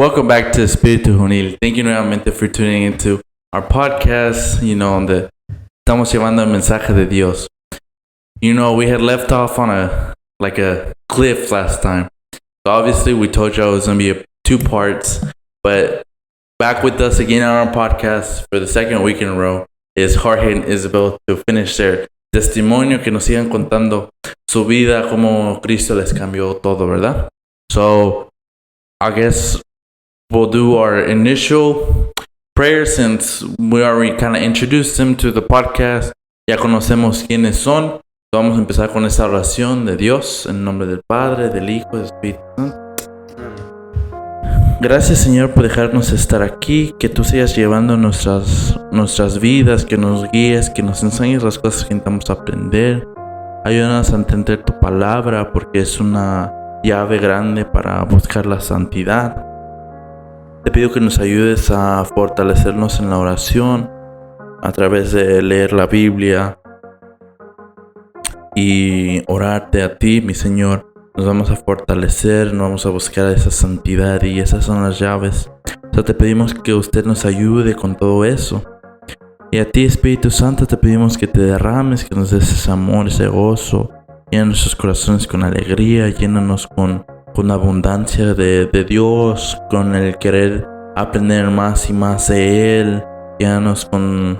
Welcome back to Espíritu Juvenil. Thank you nuevamente for tuning into our podcast, donde estamos llevando el mensaje de Dios. We had left off on a cliff last time. So obviously we told you it was going to be two parts, but back with us again on our podcast for the second week in a row is Jorge and Isabel to finish their testimonio, que nos sigan contando su vida, cómo Cristo les cambió todo, ¿verdad? So I guess we'll do our initial prayer since we already kind of introduced them to the podcast. Ya conocemos quiénes son. Vamos a empezar con esta oración de Dios en nombre del Padre, del Hijo y del Espíritu Santo. Gracias, Señor, por dejarnos estar aquí, que tú sigas llevando nuestras vidas, que nos guíes, que nos enseñes las cosas que intentamos aprender. Ayúdanos a entender tu palabra porque es una llave grande para buscar la santidad. Te pido que nos ayudes a fortalecernos en la oración a través de leer la Biblia y orarte a ti, mi Señor. Nos vamos a fortalecer, nos vamos a buscar esa santidad y esas son las llaves. Te pedimos que usted nos ayude con todo eso. Y a ti, Espíritu Santo, te pedimos que te derrames, que nos des ese amor, ese gozo. Llena nuestros corazones con alegría, llénanos con abundancia de Dios, con el querer aprender más y más de Él. Llénanos con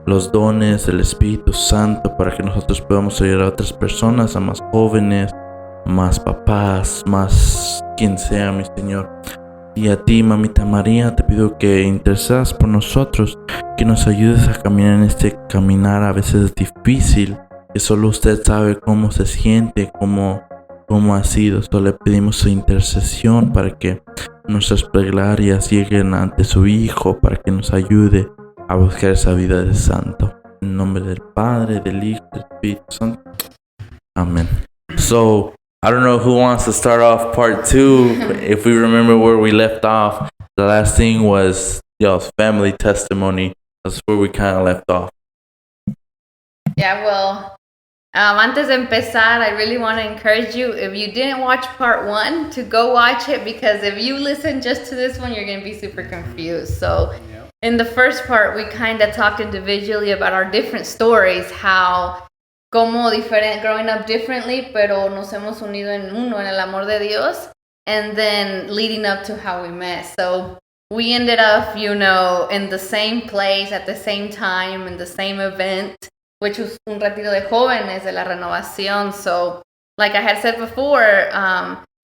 los dones del Espíritu Santo para que nosotros podamos ayudar a otras personas, a más jóvenes, más papás, más quien sea, mi Señor. Y a ti, Mamita María, te pido que intercedas por nosotros, que nos ayudes a caminar en este caminar a veces difícil, que solo usted sabe cómo se siente, cómo ha sido. Solo le pedimos su intercesión para que nuestras plegarias lleguen ante su Hijo, para que nos ayude a buscar esa vida de santo. En nombre del Padre, del Hijo y del Espíritu Santo. Amen. So, I don't know who wants to start off part 2. If we remember where we left off, the last thing was y'all's family testimony. That's where we kind of left off. Yeah, well, antes de empezar, I really want to encourage you, if you didn't watch part 1, to go watch it, because if you listen just to this one, you're going to be super confused. So in the first part, we kind of talked individually about our different stories, how como growing up differently, pero nos hemos unido en uno, en el amor de Dios, and then leading up to how we met. So we ended up, in the same place at the same time, in the same event, which was un retiro de jóvenes de la renovación. So, like I had said before,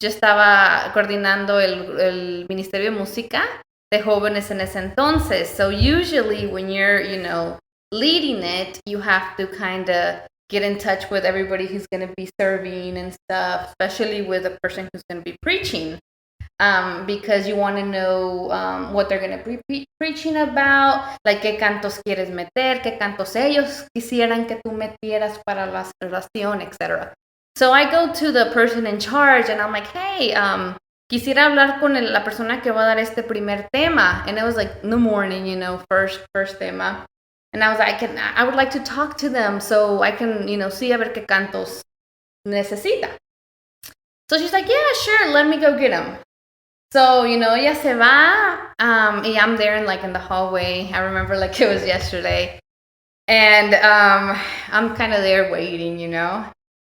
yo estaba coordinando el Ministerio de Música de jóvenes en ese entonces. So usually when you're, leading it, you have to kind of get in touch with everybody who's going to be serving and stuff, especially with the person who's going to be preaching, because you want to know what they're going to be preaching about, like qué cantos quieres meter, qué cantos ellos quisieran que tú metieras para la oración, etc. So I go to the person in charge and I'm like, hey, quisiera hablar con la persona que va a dar este primer tema. And it was like in the morning, first tema. And I was like, I would like to talk to them so I can, see a ver qué cantos necesita. So she's like, yeah, sure, let me go get them. So, ella se va, y I'm there in the hallway. I remember like it was yesterday. And I'm kind of there waiting,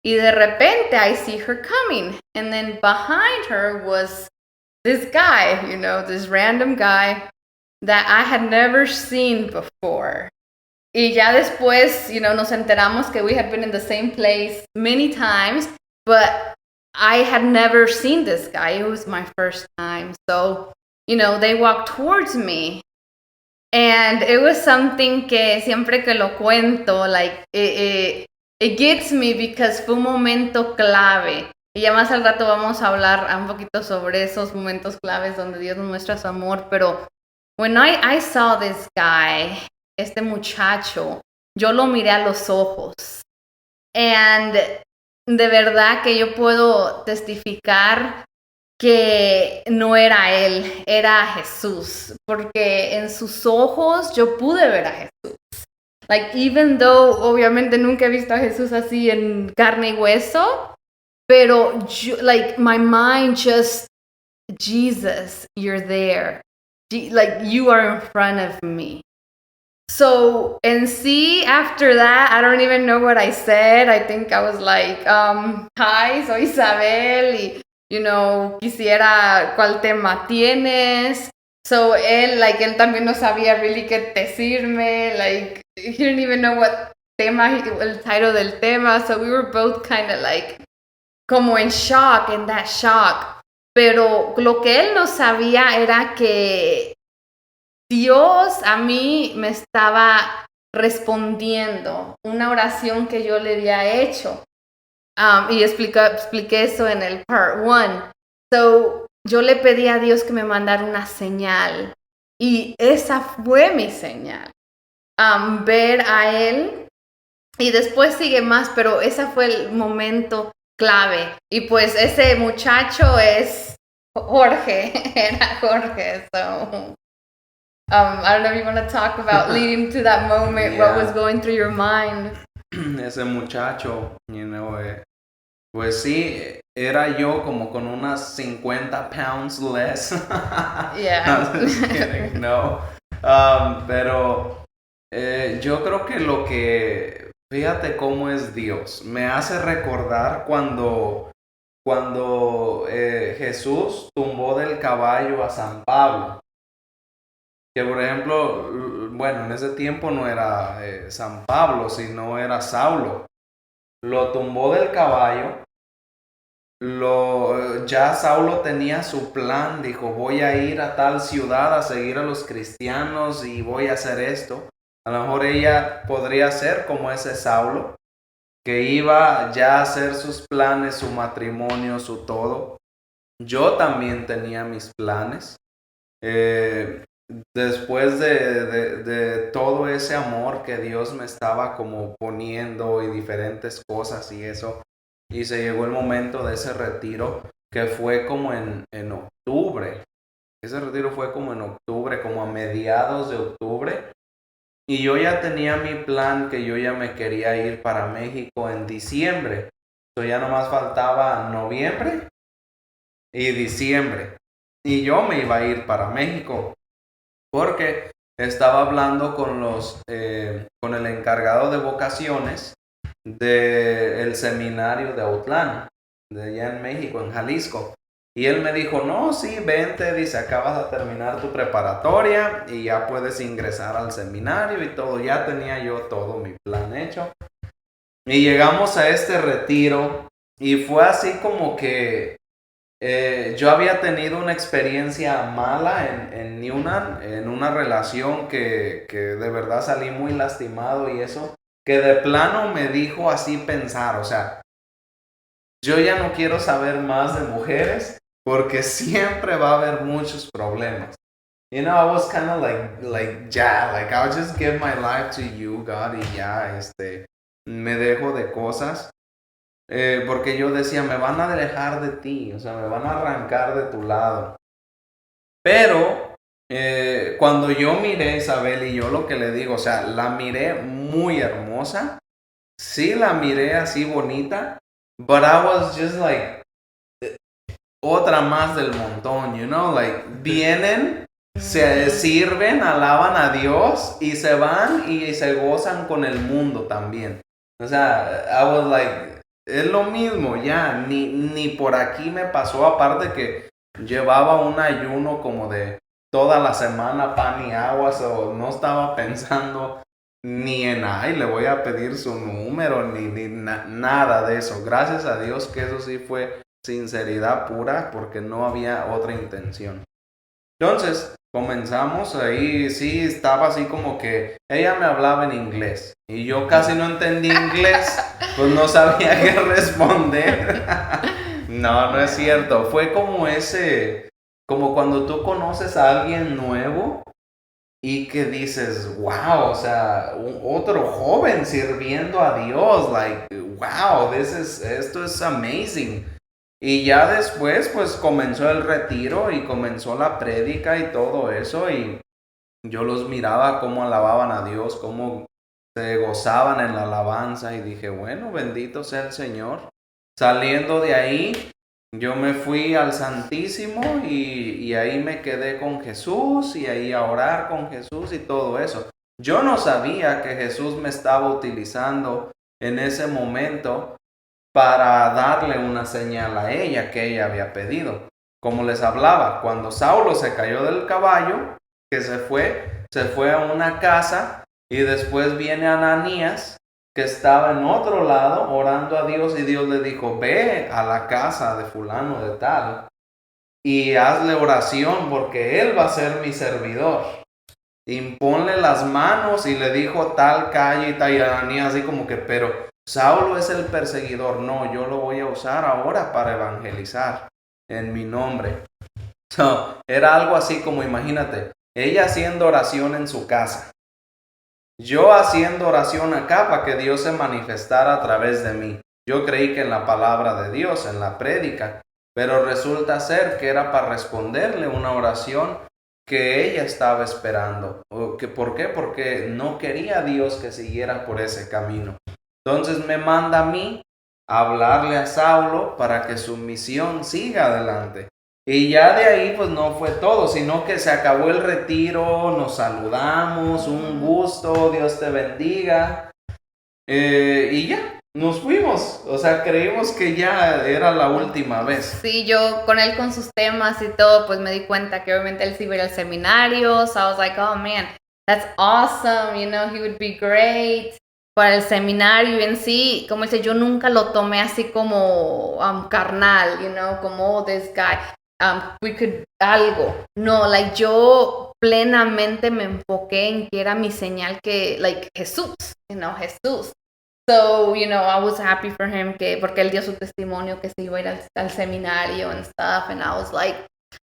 Y de repente I see her coming. And then behind her was this guy, this random guy that I had never seen before. Y ya después, nos enteramos que we had been in the same place many times, but I had never seen this guy. It was my first time. So, they walked towards me. And it was something que siempre que lo cuento, like, it gets me because fue un momento clave. Y ya más al rato vamos a hablar un poquito sobre esos momentos claves donde Dios nos muestra su amor. Pero when I saw this guy, este muchacho, yo lo miré a los ojos. And de verdad que yo puedo testificar que no era él, era Jesús. Porque en sus ojos yo pude ver a Jesús. Like, even though, obviamente nunca he visto a Jesús así en carne y hueso, pero yo, like, my mind just Jesus, you're there. Like, you are in front of me. So, and see, after that, I don't even know what I said. I think I was like, hi, soy Isabel, y, quisiera, ¿cuál tema tienes? So, él también no sabía really qué decirme, like, he didn't even know what tema, el title del tema, so we were both kind of like, como en shock, in that shock. Pero lo que él no sabía era que Dios a mí me estaba respondiendo una oración que yo le había hecho. Y expliqué eso en el part 1. So, yo le pedí a Dios que me mandara una señal. Y esa fue mi señal. Ver a Él. Y después sigue más, pero ese fue el momento clave. Y pues ese muchacho es Jorge. Era Jorge. So, I don't know if you want to talk about leading to that moment, Yeah. what was going through your mind. Ese muchacho, pues sí, era yo como con unas 50 pounds less. Yeah. No, just kidding, no. Pero yo creo que fíjate cómo es Dios. Me hace recordar cuando Jesús tumbó del caballo a San Pablo. Que por ejemplo, bueno, en ese tiempo no era San Pablo, sino era Saulo. Lo tumbó del caballo. Ya Saulo tenía su plan, dijo, voy a ir a tal ciudad a seguir a los cristianos y voy a hacer esto. A lo mejor ella podría ser como ese Saulo, que iba ya a hacer sus planes, su matrimonio, su todo. Yo también tenía mis planes. Después de todo ese amor que Dios me estaba como poniendo y diferentes cosas y eso, y se llegó el momento de ese retiro que fue como en octubre. Ese retiro fue como en octubre, como a mediados de octubre, y yo ya tenía mi plan que yo ya me quería ir para México en diciembre. Entonces ya nomás faltaba noviembre y diciembre, y yo me iba a ir para México. Porque estaba hablando con el encargado de vocaciones del seminario de Autlán, de allá en México, en Jalisco. Y él me dijo, no, sí, vente, dice, acabas de terminar tu preparatoria y ya puedes ingresar al seminario y todo. Ya tenía yo todo mi plan hecho. Y llegamos a este retiro y fue así como que yo había tenido una experiencia mala en Newnan, en una relación que de verdad salí muy lastimado y eso, que de plano me dijo así pensar, o sea, yo ya no quiero saber más de mujeres porque siempre va a haber muchos problemas. I was kind of like, I'll just give my life to you, God, y ya, me dejo de cosas. Porque yo decía, me van a alejar de ti, o sea, me van a arrancar de tu lado. Pero cuando yo miré a Isabel y yo lo que le digo, o sea, la miré muy hermosa, sí la miré así bonita, but I was just like, otra más del montón, like, vienen, se sirven, alaban a Dios y se van y se gozan con el mundo también. O sea, I was like, es lo mismo, ya, ni por aquí me pasó, aparte que llevaba un ayuno como de toda la semana, pan y agua, o no estaba pensando ni en, ay, le voy a pedir su número, nada de eso. Gracias a Dios que eso sí fue sinceridad pura, porque no había otra intención. Entonces, comenzamos ahí, sí, estaba así como que ella me hablaba en inglés y yo casi no entendí inglés, pues no sabía qué responder. No es cierto, fue como cuando tú conoces a alguien nuevo y que dices, wow, o sea, otro joven sirviendo a Dios, like, wow, esto es amazing. Y ya después, pues, comenzó el retiro y comenzó la prédica y todo eso, y yo los miraba cómo alababan a Dios, cómo se gozaban en la alabanza, y dije, bueno, bendito sea el Señor. Saliendo de ahí, Yo me fui al Santísimo y ahí me quedé con Jesús y ahí a orar con Jesús y todo eso. Yo no sabía que Jesús me estaba utilizando en ese momento para darle una señal a ella que ella había pedido. Como les hablaba, cuando Saulo se cayó del caballo, que se fue a una casa y después viene Ananías, que estaba en otro lado orando a Dios y Dios le dijo, ve a la casa de fulano de tal y hazle oración porque él va a ser mi servidor. Imponle las manos y le dijo tal calle y tal, y Ananías así como que, pero Saulo es el perseguidor, no, yo lo voy a usar ahora para evangelizar en mi nombre. So, era algo así como, imagínate, ella haciendo oración en su casa, yo haciendo oración acá para que Dios se manifestara a través de mí. Yo creí que en la palabra de Dios, en la prédica, pero resulta ser que era para responderle una oración que ella estaba esperando. ¿Por qué? Porque no quería Dios que siguiera por ese camino. Entonces me manda a mí a hablarle a Saulo para que su misión siga adelante. Y ya de ahí pues no fue todo, sino que se acabó el retiro, nos saludamos, un gusto, Dios te bendiga. Y ya, nos fuimos. O sea, creímos que ya era la última vez. Sí, yo con él con sus temas y todo, pues me di cuenta que obviamente él sí iba a ir al seminario. So I was like, oh man, that's awesome, you know, he would be great. Para el seminario en sí, como dice, yo nunca lo tomé así como carnal, you know, como oh, this guy. We could algo. No, like yo plenamente me enfoqué en que era mi señal que, like Jesús, you know, Jesús. So, you know, I was happy for him porque él dio su testimonio que se iba a ir al seminario and stuff, and I was like,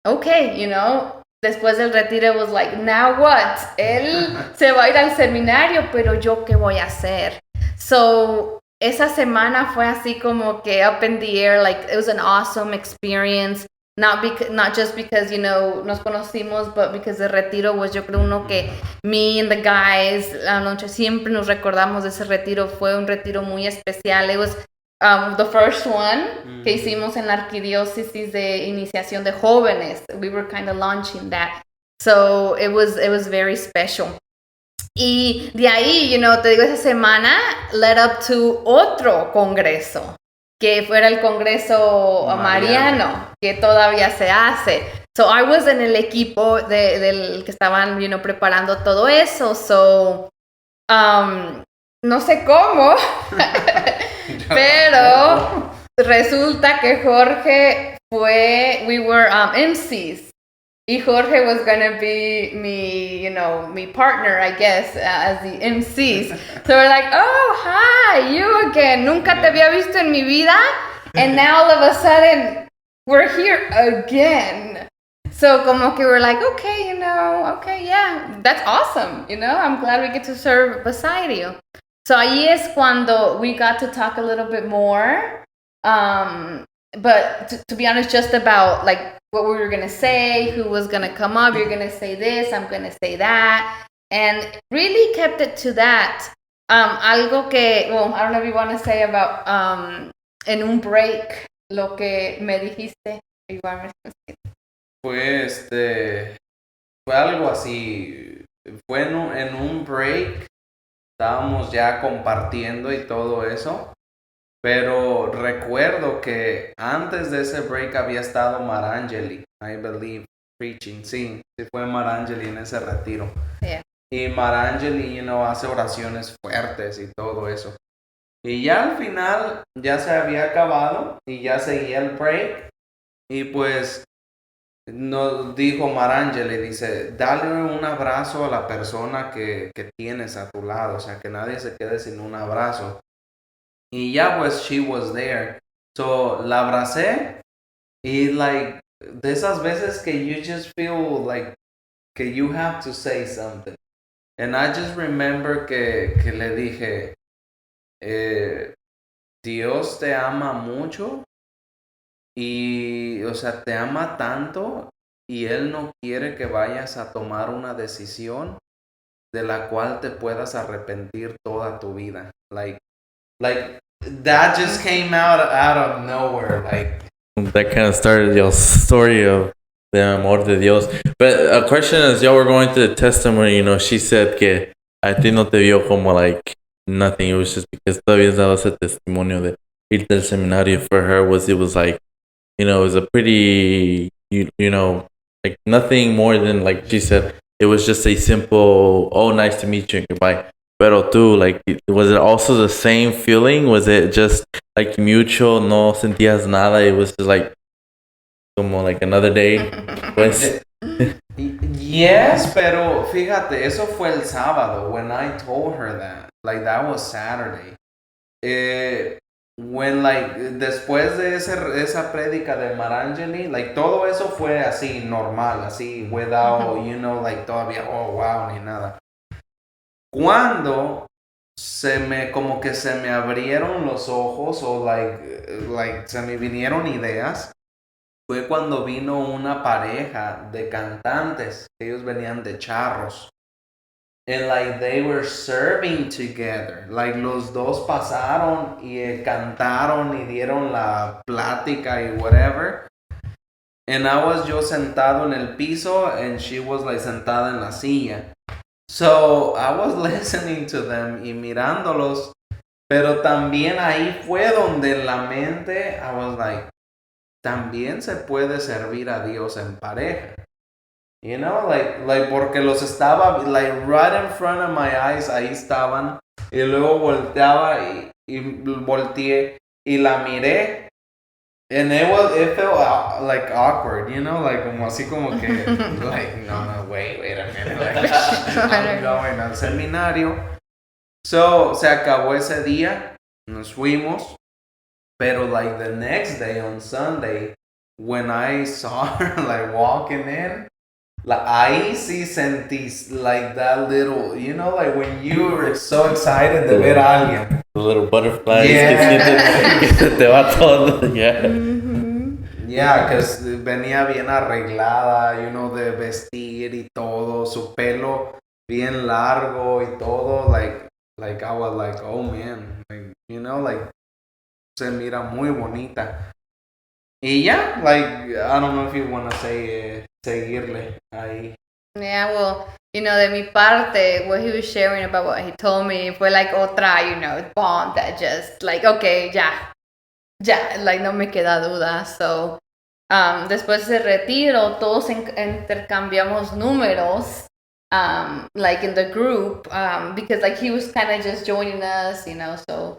okay, you know, después del retiro it was like, now what? Él se va a ir al seminario, pero yo qué voy a hacer? So, esa semana fue así como que up in the air, like it was an awesome experience. Not just because, you know, nos conocimos, but because the retiro was, yo creo, uno que me and the guys, la noche siempre nos recordamos de ese retiro. Fue un retiro muy especial. It was the first one que hicimos en la arquidiócesis de iniciación de jóvenes. We were kind of launching that. So it was very special. Y de ahí, you know, te digo, esa semana led up to otro congreso, que fuera el Congreso Mariano, que todavía se hace. So I was en el equipo del que estaban, you know, preparando todo eso. So, no sé cómo, pero resulta que Jorge we were MCs. Y Jorge was gonna be me partner, I guess, as the MCs. So we're like, oh, hi, you again. Nunca te había visto en mi vida. And now all of a sudden, we're here again. So como que we're like, okay, you know, okay, yeah, that's awesome. You know, I'm glad we get to serve beside you. So ahí es cuando we got to talk a little bit more. But to be honest, just about like what we were going to say, who was going to come up, you're going to say this, I'm going to say that. And really kept it to that. Algo que, well, I don't know if you want to say about en un break, lo que me dijiste. Fue algo así. Fue en un break, estábamos ya compartiendo y todo eso. Pero recuerdo que antes de ese break había estado Marangeli, I believe, preaching. Sí fue Marangeli en ese retiro. Yeah. Y Marangeli, you know, hace oraciones fuertes y todo eso. Y ya al final ya se había acabado y ya seguía el break. Y pues nos dijo Marangeli, dice, dale un abrazo a la persona que tienes a tu lado. O sea, que nadie se quede sin un abrazo. Y ya pues she was there. So la abracé y like de esas veces que you just feel like que you have to say something. And I just remember que le dije, Dios te ama mucho y, o sea, te ama tanto y Él no quiere que vayas a tomar una decisión de la cual te puedas arrepentir toda tu vida. Like that just came out of nowhere. Like that kind of started your story of the amor de Dios. But a question is, y'all were going through the testimony, you know, she said que a ti no te vio como like nothing. It was just because todavía dado ese testimonio de irte al seminario. For her, it was like, you know, it was a pretty, you know, like nothing more than, like she said, it was just a simple, oh, nice to meet you and goodbye. Pero tú, like, was it also the same feeling? Was it just like mutual? No sentías nada. It was just like, como like another day. Pues. Yes, pero fíjate, eso fue el sábado when I told her that. Like, that was Saturday. When, like, después de esa prédica de Marangeli, like, todo eso fue así, normal, así, without, you know, like, todavía, oh, wow, ni nada. Cuando como que se me abrieron los ojos, o, like, se me vinieron ideas, fue cuando vino una pareja de cantantes. Ellos venían de Charros. And like they were serving together. Like los dos pasaron y cantaron y dieron la plática y whatever. And I was yo sentado en el piso and she was like sentada en la silla. So I was listening to them y mirándolos. Pero también ahí fue donde en la mente I was like, también se puede servir a Dios en pareja. You know, like porque los estaba, like, right in front of my eyes, ahí estaban, y luego volteaba y volteé y la miré, and it felt like awkward, you know, like como así como que, like, no, wait a minute, like, I'm going al seminario. So, se acabó ese día, nos fuimos, pero like the next day on Sunday, when I saw her like walking in, ahí sí sentí like that little, you know, like when you were so excited de ver a alguien. The little butterflies. Yeah. Que se te va todo. Yeah. Yeah, because venía bien arreglada, you know, de vestir y todo, su pelo bien largo y todo, like I was like, oh man, like, you know, like, se mira muy bonita. Y ya, like, I don't know if you want to say seguirle ahí. Yeah, well, you know, de mi parte, what he was sharing about what he told me fue like otra, you know, bond that just, like, okay, ya, like, no me queda duda. So, después de retiro, todos intercambiamos números, like, in the group, because, like, he was kind of just joining us, you know, so,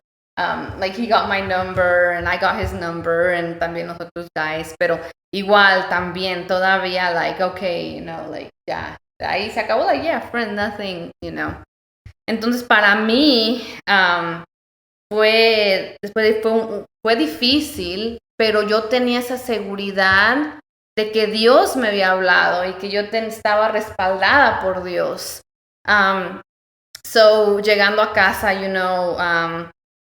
like, he got my number, and I got his number, and también nosotros guys, pero igual también todavía, like, okay, you know, like, ya, ahí se acabó, like, yeah, friend, nothing, you know. Entonces, para mí, fue difícil, pero yo tenía esa seguridad de que Dios me había hablado y que yo estaba respaldada por Dios. So, llegando a casa, you know,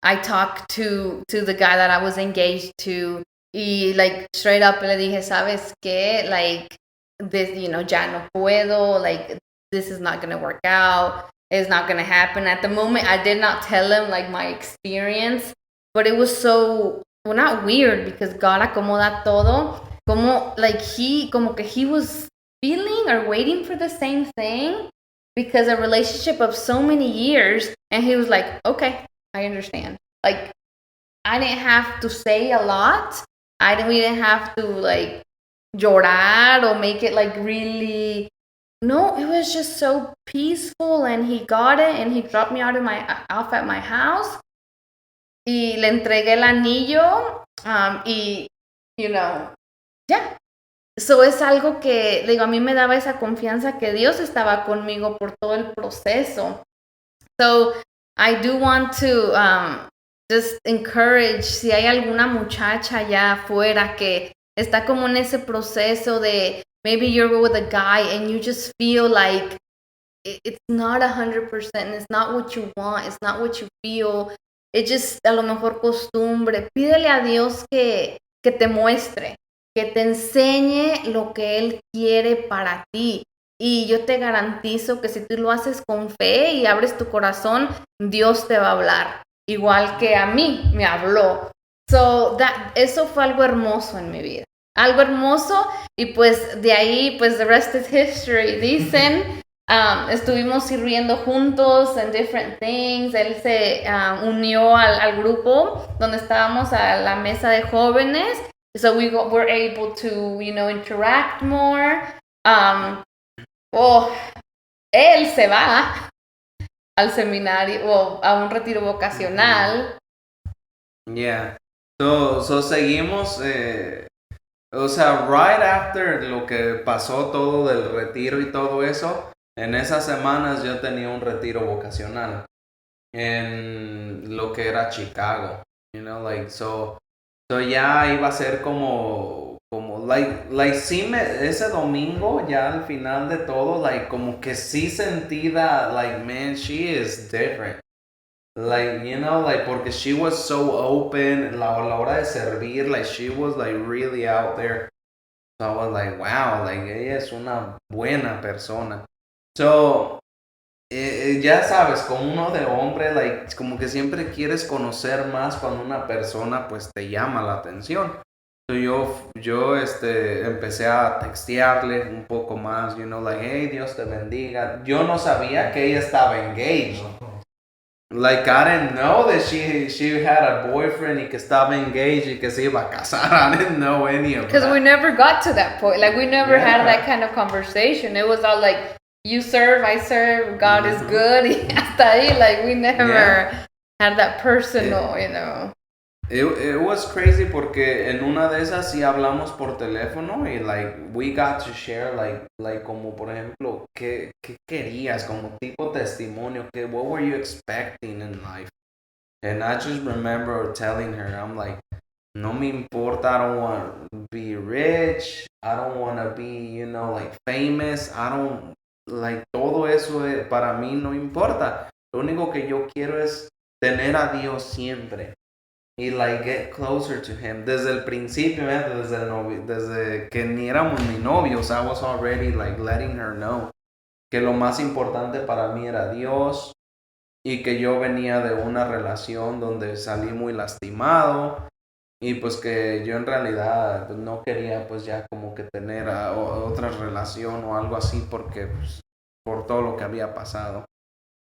I talked to the guy that I was engaged to, y, like, straight up le dije, ¿sabes qué? Like, this, you know, ya no puedo, like, this is not going to work out, it's not going to happen. At the moment, I did not tell him, like, my experience, but it was so, well, not weird, because God acomoda todo, como, like, como que he was feeling or waiting for the same thing, because a relationship of so many years, and he was like, okay, I understand. Like, I didn't have to say a lot. We didn't have to, like, llorar or make it, like, really. No, it was just so peaceful, and he got it, and he dropped me off at my house. Y le entregué el anillo, y, you know, yeah. So es algo que, digo, a mí me daba esa confianza que Dios estaba conmigo por todo el proceso. So I do want to just encourage, si hay alguna muchacha allá afuera que está como en ese proceso de, maybe you're with a guy and you just feel like it's not 100%, it's not what you want, it's not what you feel, it's just a lo mejor costumbre. Pídele a Dios que te muestre, que te enseñe lo que Él quiere para ti. Y yo te garantizo que si tú lo haces con fe y abres tu corazón, Dios te va a hablar. Igual que a mí me habló. So eso fue algo hermoso en mi vida. Algo hermoso, y pues de ahí, pues the rest is history. Dicen, estuvimos sirviendo juntos en different things. Él se unió al grupo donde estábamos a la mesa de jóvenes. So were able to, interact more. Él se va al seminario o a un retiro vocacional. Yeah. So seguimos, o sea, right after lo que pasó todo del retiro y todo eso, en esas semanas yo tenía un retiro vocacional en lo que era Chicago, so ya iba a ser sí ese domingo ya al final de todo, como que sí sentí that, man, she is different. Porque she was so open, la hora de servir, she was, really out there. So I was like, wow, ella es una buena persona. So, ya sabes, como uno de hombre, como que siempre quieres conocer más cuando una persona, pues, te llama la atención. So yo empecé a textearle un poco más, hey, Dios te bendiga. Yo no sabía que ella estaba engaged. I didn't know that she had a boyfriend y que estaba engaged y que se iba a casar. I didn't know any of that. Because we never got to that point. We never had that kind of conversation. It was all you serve, I serve, God is good. Y hasta ahí, we never had that personal, It was crazy porque en una de esas sí hablamos por teléfono y we got to share como por ejemplo qué querías como tipo testimonio, what were you expecting in life, and I just remember telling her, I'm like, no me importa, I don't want to be rich, I don't want to be famous, I don't todo eso para mí no importa, lo único que yo quiero es tener a Dios siempre. Y get closer to him. Desde el principio, desde que ni éramos ni novios, I was already letting her know que lo más importante para mí era Dios y que yo venía de una relación donde salí muy lastimado y pues que yo en realidad no quería pues ya como que tener otra relación o algo así porque pues, por todo lo que había pasado.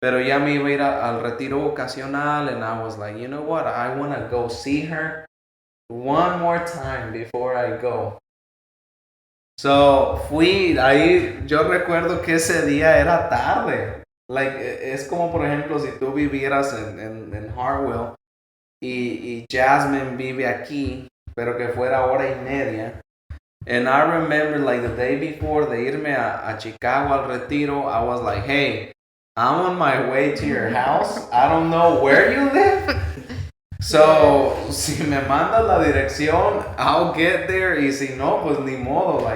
Pero ya me iba a ir al retiro vocacional and I was like, you know what, I want to go see her one more time before I go. So fui, ahí yo recuerdo que ese día era tarde. Es como por ejemplo si tú vivieras en Hartwell y Jasmine vive aquí, pero que fuera hora y media. And I remember the day before de irme a Chicago al retiro, I was like, hey, I'm on my way to your house. I don't know where you live. So, si me mandas la dirección, I'll get there. Y si no, pues ni modo. I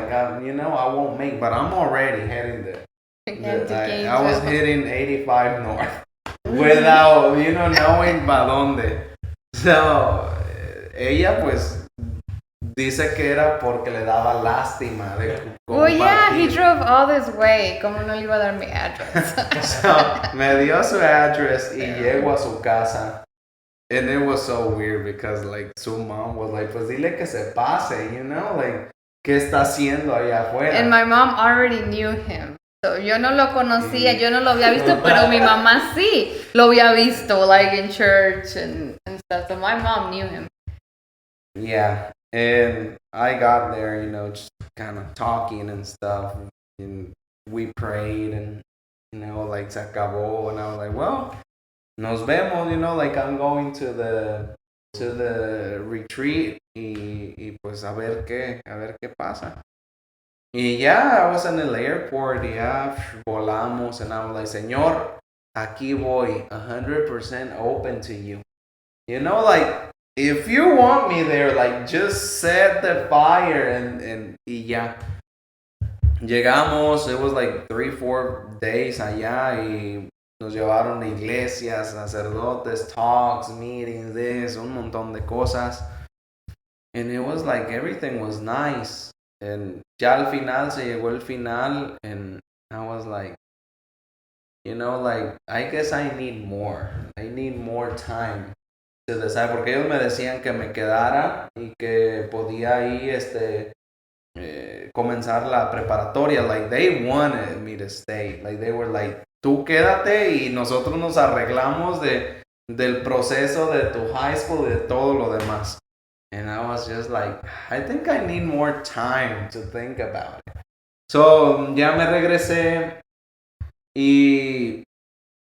won't make. But I'm already heading there. I was hitting 85 north without, knowing pa' dónde. So, ella pues dice que era porque le daba lástima de well, yeah, he drove all this way. Como no le iba a dar mi address. So, me dio su address y llego a su casa. And it was so weird because su mom was like, pues dile que se pase, ¿qué está haciendo allá afuera? And my mom already knew him. So, yo no lo conocía, yo no lo había visto, pero mi mamá sí lo había visto, in church and stuff. So my mom knew him. Yeah. And I got there, just kind of talking and stuff. And we prayed and, se acabó. And I was like, well, nos vemos, I'm going to the retreat. Y pues a ver qué pasa. Y ya, I was in the airport y ya volamos. And I was like, Señor, aquí voy, 100% open to you. If you want me there, just set the fire and y ya. Llegamos, it was 3-4 days allá y nos llevaron a iglesias, sacerdotes, talks, meetings, un montón de cosas. And it was everything was nice. And ya al final se llegó el final and I was like, I guess I need more. I need more time to decide, porque ellos me decían que me quedara y que podía ahí comenzar la preparatoria. Like, they wanted me to stay. Like, they were like, tú quédate y nosotros nos arreglamos del proceso de tu high school y de todo lo demás. And I was just like, I think I need more time to think about it. So, ya me regresé y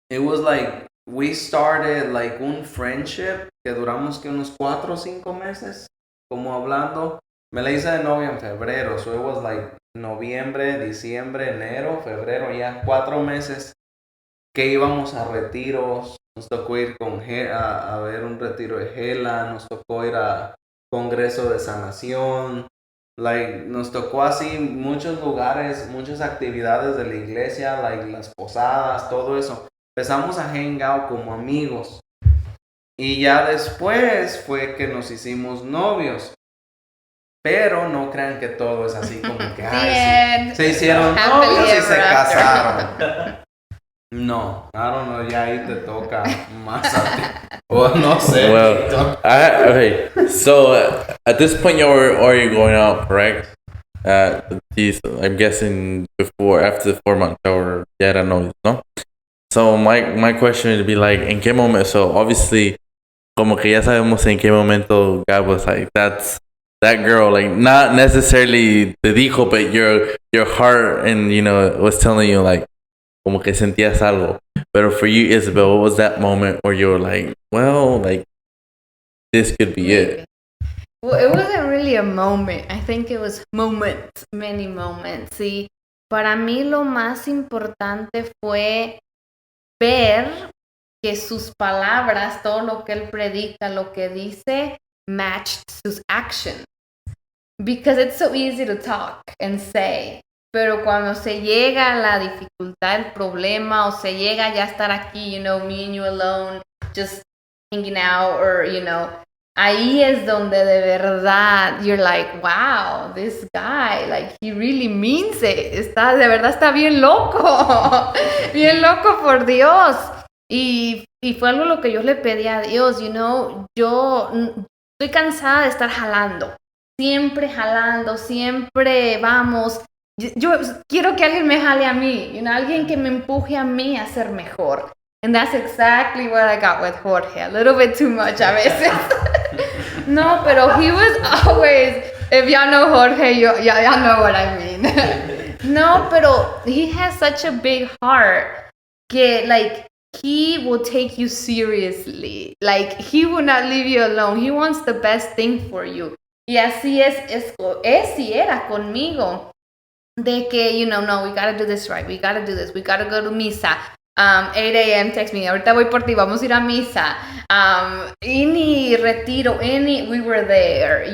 it was like, we started like un friendship que duramos que unos 4 o 5 meses, como hablando. Me la hice de novia en febrero, so it was like noviembre, diciembre, enero, febrero, ya 4 meses que íbamos a retiros. Nos tocó ir a ver un retiro de Gela, nos tocó ir a congreso de sanación, like, nos tocó así muchos lugares, muchas actividades de la iglesia, like las posadas, todo eso. Empezamos a hang out como amigos y ya después fue que nos hicimos novios. Pero no crean que todo es así como que se hicieron novios y se casaron. No, I don't know, ya ahí te toca más a ti. O no sé. Well, okay. So at this point, you're already going out, correct? I'm guessing after the 4 months, or ya eran novios, ¿no? So my question would be like, ¿en qué momento? So obviously, como que ya sabemos en qué momento God was like, that girl, like not necessarily te dijo, but your heart and was telling you like, como que sentías algo. But for you, Isabel, what was that moment where you were like, well, like this could be it? Well, it wasn't really a moment. I think it was moments, many moments. Sí, para mí lo más importante fue ver que sus palabras, todo lo que él predica, lo que dice, matched sus actions. Because it's so easy to talk and say, pero cuando se llega a la dificultad, el problema, o se llega ya a estar aquí, me and you alone, just hanging out, or, ahí es donde de verdad you're like, wow, this guy, like, he really means it. De verdad está bien loco, bien loco por Dios. Y fue algo lo que yo le pedí a Dios, yo estoy cansada de estar jalando, siempre vamos. Yo quiero que alguien me jale a mí, alguien que me empuje a mí a ser mejor. And that's exactly what I got with Jorge, a little bit too much a veces. No, pero he was always, if y'all know Jorge, y'all know what I mean. No, pero he has such a big heart que, like, he will take you seriously. Like, he will not leave you alone. He wants the best thing for you. Y así y era conmigo. De que, no, we gotta do this right. We gotta do this. We gotta go to misa. 8 a.m. text me, ahorita voy por ti, vamos a ir a misa. Any retiro, we were there,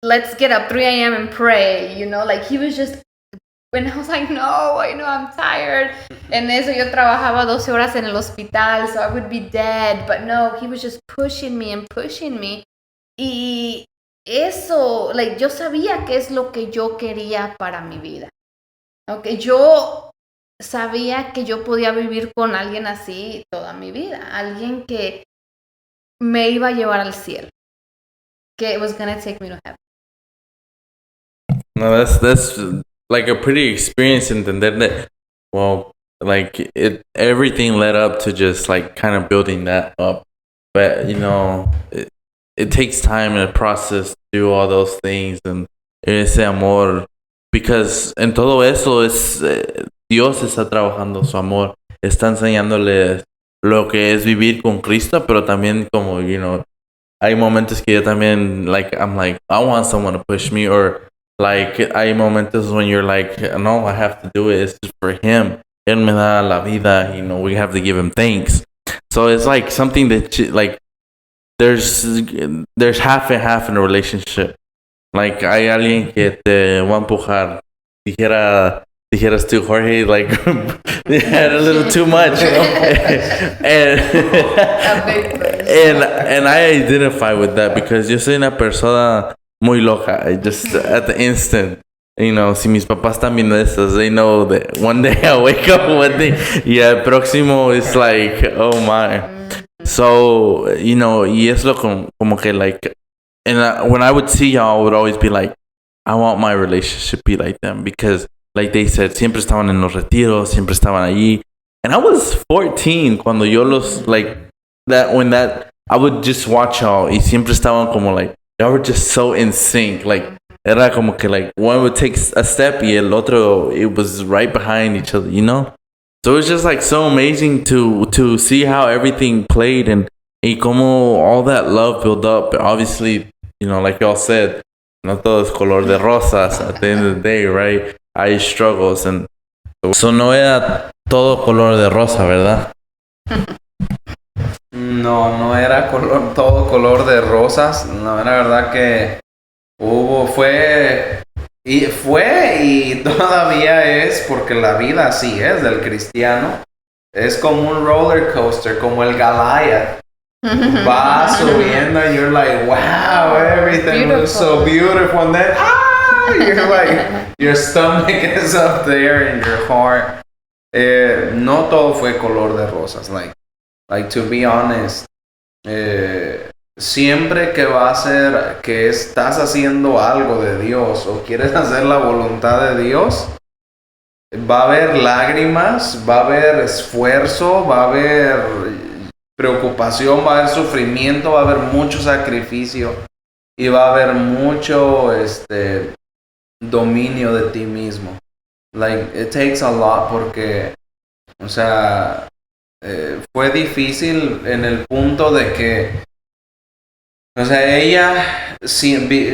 let's get up 3 a.m. and pray, like he was just, when I was like, no, I know I'm tired. En eso yo trabajaba 12 horas en el hospital, so I would be dead, but no, he was just pushing me. Y eso, like, yo sabía que es lo que yo quería para mi vida. Okay, yo sabía que yo podía vivir con alguien así toda mi vida, alguien que me iba a llevar al cielo, que was gonna take me to heaven. No, that's like a pretty experience, entender that. Well, like everything led up to just like kind of building that up, but it takes time and a process to do all those things, and ese amor, because en todo eso es Dios está trabajando su amor, está enseñándole lo que es vivir con Cristo, pero también como, hay momentos que yo también, like, I'm like, I want someone to push me, or like, hay momentos when you're like, no, I have to do it, it's just for Him. Él me da la vida, we have to give Him thanks. So it's like something that, like, there's half and half in a relationship. Like, hay alguien que te va a empujar. Dijeras tú, Jorge, like, they had a little too much, and I identify with that because yo soy una persona muy loca. I just, at the instant, si mis papás están viendo estas, they know that one day I wake up, one day, el próximo is like, oh my. So, y es lo como que like, and when I would see y'all, I would always be like, I want my relationship to be like them because, like they said, siempre estaban en los retiros, siempre estaban allí. And I was 14 cuando yo los, like, I would just watch y'all y siempre estaban como like, y'all were just so in sync. Like, era como que like, one would take a step y el otro, it was right behind each other, So it was just like so amazing to see how everything played and como all that love built up. Obviously, like y'all said, no todo es color de rosas at the end of the day, right? Hay struggles and so no era todo color de rosa, ¿verdad? No era todo color de rosas. No, era verdad que fue y todavía es, porque la vida así es del cristiano. Es como un roller coaster, como el Goliath. Va subiendo and you're like, wow, everything was so beautiful. And then, you're like, your stomach is up there in your heart. No todo fue color de rosas. Like to be honest, siempre que estás haciendo algo de Dios o quieres hacer la voluntad de Dios, va a haber lágrimas, va a haber esfuerzo, va a haber preocupación, va a haber sufrimiento, va a haber mucho sacrificio y va a haber mucho dominio de ti mismo. Like, it takes a lot porque, o sea, fue difícil en el punto de que, o sea, ella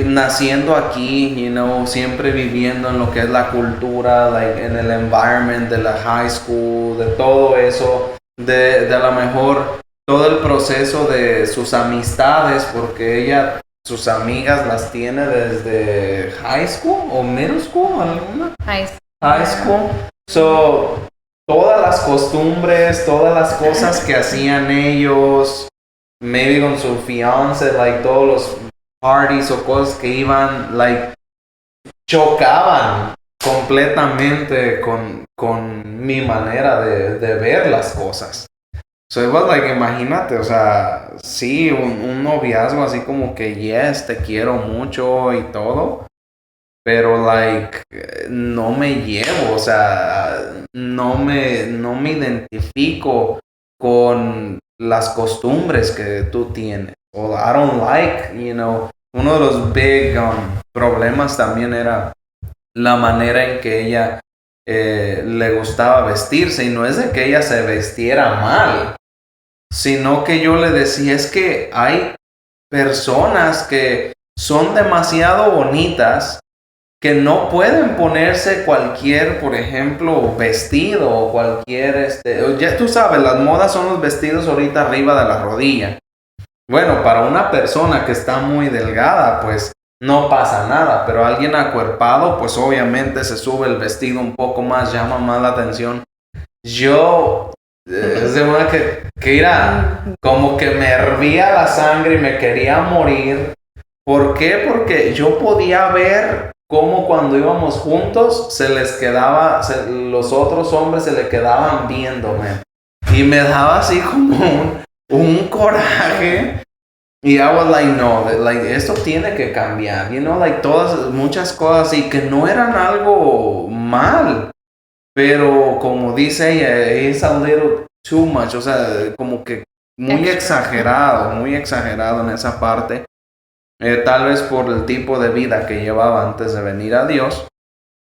naciendo aquí, siempre viviendo en lo que es la cultura, like, en el environment de la high school, de todo eso, de a lo mejor todo el proceso de sus amistades, porque ella, sus amigas las tiene desde high school o middle school, ¿alguna? High school. So, todas las costumbres, todas las cosas que hacían ellos, maybe con su fiance, like todos los parties o cosas que iban, like, chocaban completamente con mi manera de ver las cosas. So it was like, imagínate, o sea, sí, un noviazgo así como que, yes, te quiero mucho y todo, pero like, no me llevo, o sea, no me identifico con las costumbres que tú tienes. O I don't like, uno de los big problemas también era la manera en que ella le gustaba vestirse, y no es de que ella se vestiera mal, sino que yo le decía, es que hay personas que son demasiado bonitas que no pueden ponerse cualquier, por ejemplo, vestido o cualquier, ya tú sabes, las modas son los vestidos ahorita arriba de la rodilla. Bueno, para una persona que está muy delgada, pues no pasa nada, pero alguien acuerpado, pues obviamente se sube el vestido un poco más, llama más la atención. Yo, es de una que era como que me hervía la sangre y me quería morir. ¿Por qué? Porque yo podía ver cómo cuando íbamos juntos los otros hombres se le quedaban viéndome. Y me daba así como un coraje. Y I was like, no, like, esto tiene que cambiar. Like muchas cosas y que no eran algo mal. Pero como dice ella, es a little too much. O sea, como que muy exagerado en esa parte. Tal vez por el tipo de vida que llevaba antes de venir a Dios.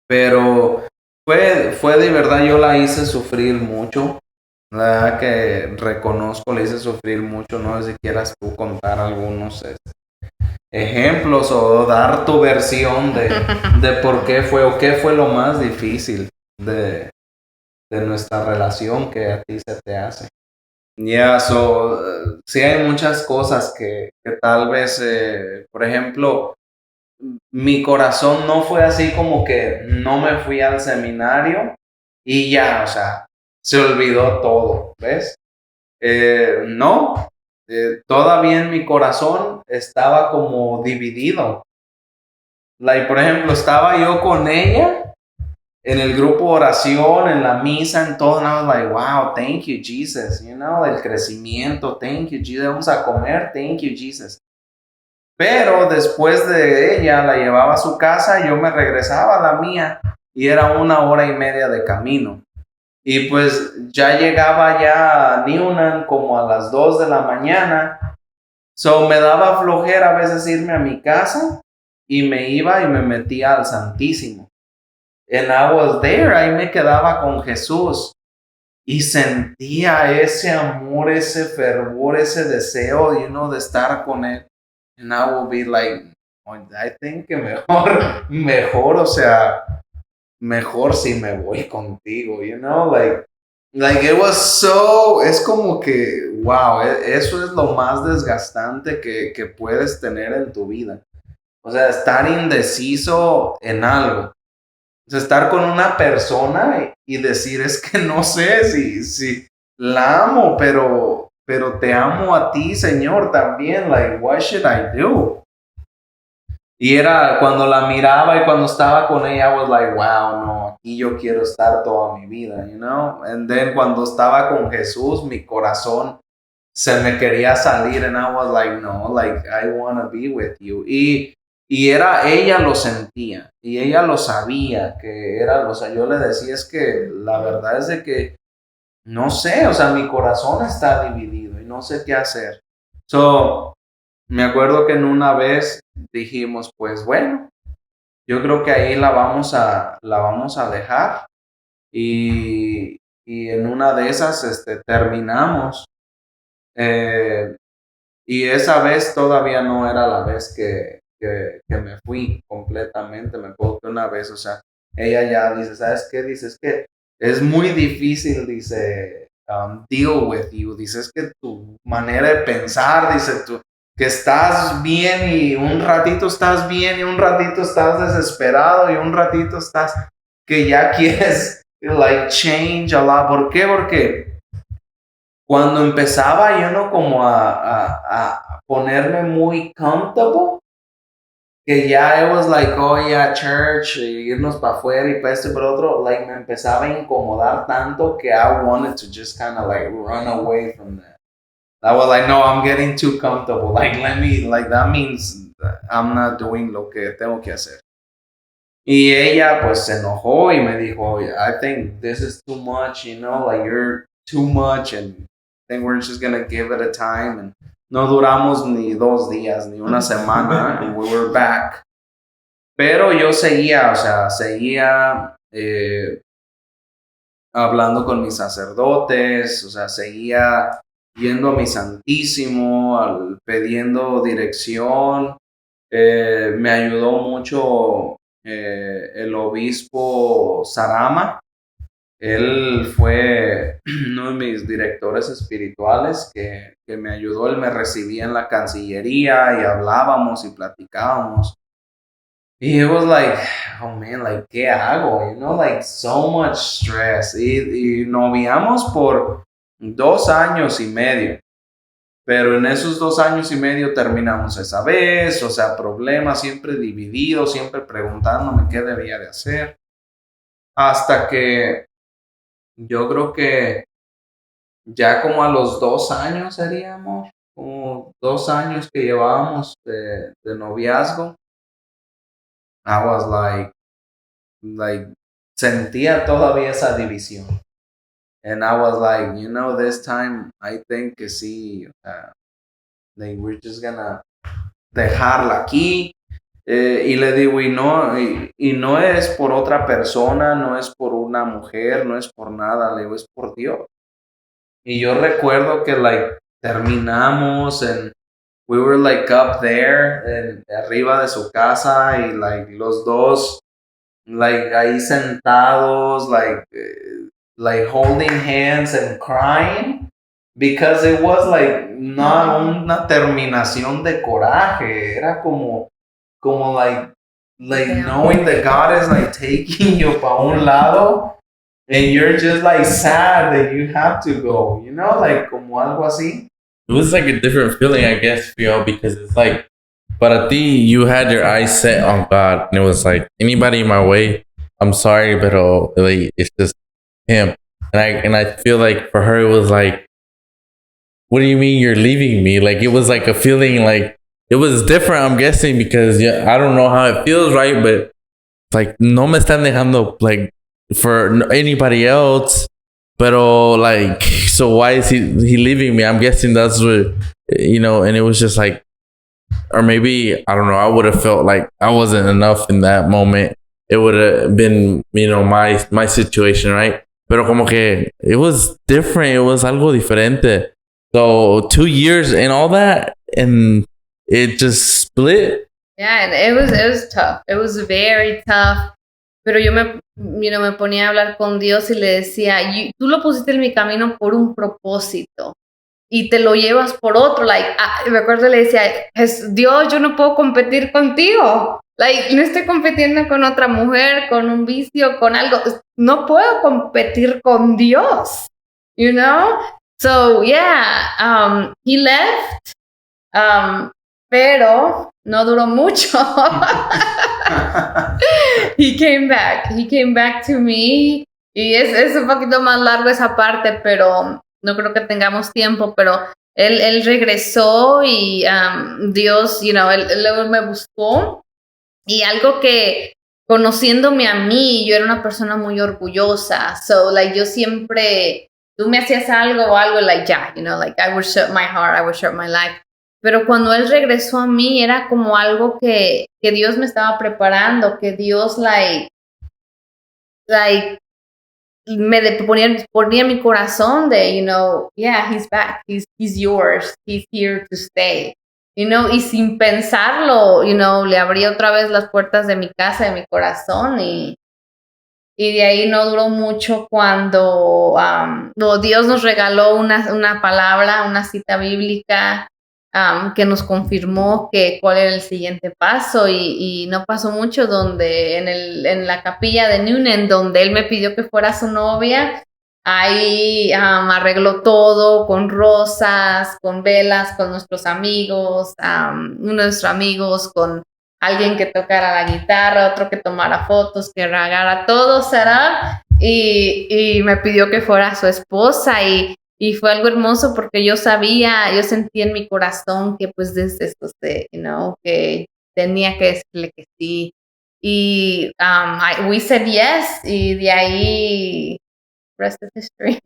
Pero fue de verdad, yo la hice sufrir mucho. La verdad que reconozco, le hice sufrir mucho. No sé si quieras tú contar algunos ejemplos o dar tu versión de por qué fue o qué fue lo más difícil de nuestra relación que a ti se te hace. Sí hay muchas cosas que tal vez, por ejemplo, mi corazón no fue así como que no me fui al seminario y ya, o sea, se olvidó todo, ¿ves? No, todavía en mi corazón estaba como dividido. Like, por ejemplo, estaba yo con ella en el grupo de oración, en la misa, en todo, and I was like, wow, thank you, Jesus, you know, el crecimiento, thank you, Jesus, vamos a comer, thank you, Jesus. Pero después de ella, la llevaba a su casa, yo me regresaba a la mía, y era 1 hora y media de camino. Y pues ya llegaba ya a Newnan como a las 2 de la mañana, so me daba flojera a veces irme a mi casa, y me iba y me metía al Santísimo. And I was there, ahí me quedaba con Jesús y sentía ese amor, ese fervor, ese deseo, you know, de estar con él. And I will be like, I think que mejor, o sea, mejor si me voy contigo, you know, like it was so, es como que, wow, eso es lo más desgastante que puedes tener en tu vida. O sea, estar indeciso en algo. O sea, estar con una persona y decir, es que no sé si la amo, pero te amo a ti, Señor, también. Like, what should I do? Y era cuando la miraba y cuando estaba con ella, I was like, wow, no, aquí yo quiero estar toda mi vida, you know? And then cuando estaba con Jesús, mi corazón se me quería salir, and I was like, no, like, I want to be with you. Y ella lo sentía, y ella lo sabía, que era, o sea, yo le decía, es que la verdad es de que, no sé, o sea, mi corazón está dividido y no sé qué hacer. So, me acuerdo que en una vez dijimos, pues bueno, yo creo que ahí la vamos a dejar, y en una de esas, terminamos, y esa vez todavía no era la vez que me fui completamente. Me acuerdo que una vez, o sea, ella ya dice, ¿sabes qué? Dice, es que es muy difícil, dice, deal with you. Dice, es que tu manera de pensar, dice, tú, que estás bien y un ratito estás bien y un ratito estás desesperado y un ratito estás que ya quieres, like, change a lot. ¿Por qué? Porque cuando empezaba yo no como a ponerme muy comfortable, que ya it was like, oh yeah, church, irnos para afuera y para esto y para otro, like me empezaba a incomodar tanto que I wanted to just kind of like run away from that. I was like, no, I'm getting too comfortable. Like, that means I'm not doing lo que tengo que hacer. Y ella pues se enojó y me dijo, I think this is too much, you know, like you're too much, and I think we're just gonna give it a time. And no duramos ni 2 días, ni una semana, and we were back. Pero yo seguía, o sea, hablando con mis sacerdotes, o sea, seguía yendo a mi Santísimo, pidiendo dirección. Me ayudó mucho el obispo Sarama. Él fue uno de mis directores espirituales que me ayudó. Él me recibía en la Cancillería y hablábamos y platicábamos. Y it was like, oh man, like, ¿qué hago? You know, like, so much stress. Y noviamos por 2 años y medio. Pero en esos 2 años y medio terminamos esa vez. O sea, problemas, siempre divididos, siempre preguntándome qué debía de hacer. Hasta que yo creo que ya como a los 2 años seríamos, como 2 años que llevábamos de noviazgo, I was like, sentía todavía esa división. And I was like, you know, this time I think que sí, like we're just gonna dejarla aquí. Y le digo, y no es por otra persona, no es por una mujer, no es por nada, le digo, es por Dios. Y yo recuerdo que, like, terminamos, and we were, like, up there, arriba de su casa, y, like, los dos, like, ahí sentados, like holding hands and crying, because it was, like, not una terminación de coraje, era como like knowing that God is, like, taking you pa un lado, and you're just, like, sad that you have to go, you know, like, como algo así. It was like a different feeling, I guess, for y'all, because it's like, para ti, you had your eyes set on God, and it was like, anybody in my way, I'm sorry, but like, it's just him. And I feel like for her, it was like, what do you mean you're leaving me? Like, it was like a feeling like, it was different, I'm guessing, because yeah, I don't know how it feels, right? But like, no me están dejando, like, for anybody else. But like, so why is he leaving me? I'm guessing that's what, and it was just like, or maybe, I don't know, I would have felt like I wasn't enough in that moment. It would have been, my situation, right? Pero como que it was different. It was algo diferente. So 2 years and all that, and it just split. Yeah, and it was tough. It was very tough. Pero yo me ponía a hablar con Dios y le decía, tú lo pusiste en mi camino por un propósito y te lo llevas por otro. Like, me acuerdo le decía, Dios, yo no puedo competir contigo. Like, no estoy compitiendo con otra mujer, con un vicio, con algo. No puedo competir con Dios, you know? So, yeah, he left, pero no duró mucho. He came back to me. Y es un poquito más largo esa parte, pero no creo que tengamos tiempo, pero él regresó y Dios, él luego me buscó. Y algo que, conociéndome a mí, yo era una persona muy orgullosa. So, like, yo siempre, tú me hacías algo, like, yeah, like, I would shut my heart, I would shut my life. Pero cuando él regresó a mí, era como algo que Dios me estaba preparando, que Dios, like, ponía en mi corazón de, yeah, he's back, he's yours, he's here to stay, y sin pensarlo, le abrí otra vez las puertas de mi casa, de mi corazón, y de ahí no duró mucho cuando Dios nos regaló una palabra, una cita bíblica, que nos confirmó cuál era el siguiente paso, y no pasó mucho donde en la capilla de Newnan, donde él me pidió que fuera su novia, ahí arregló todo con rosas, con velas, con nuestros amigos, uno de nuestros amigos, con alguien que tocara la guitarra, otro que tomara fotos, que regara todo, será, y me pidió que fuera su esposa, y fue algo hermoso porque yo sentía en mi corazón que pues desde esto, que tenía que decirle que sí. Y we said yes, y de ahí, rest of history.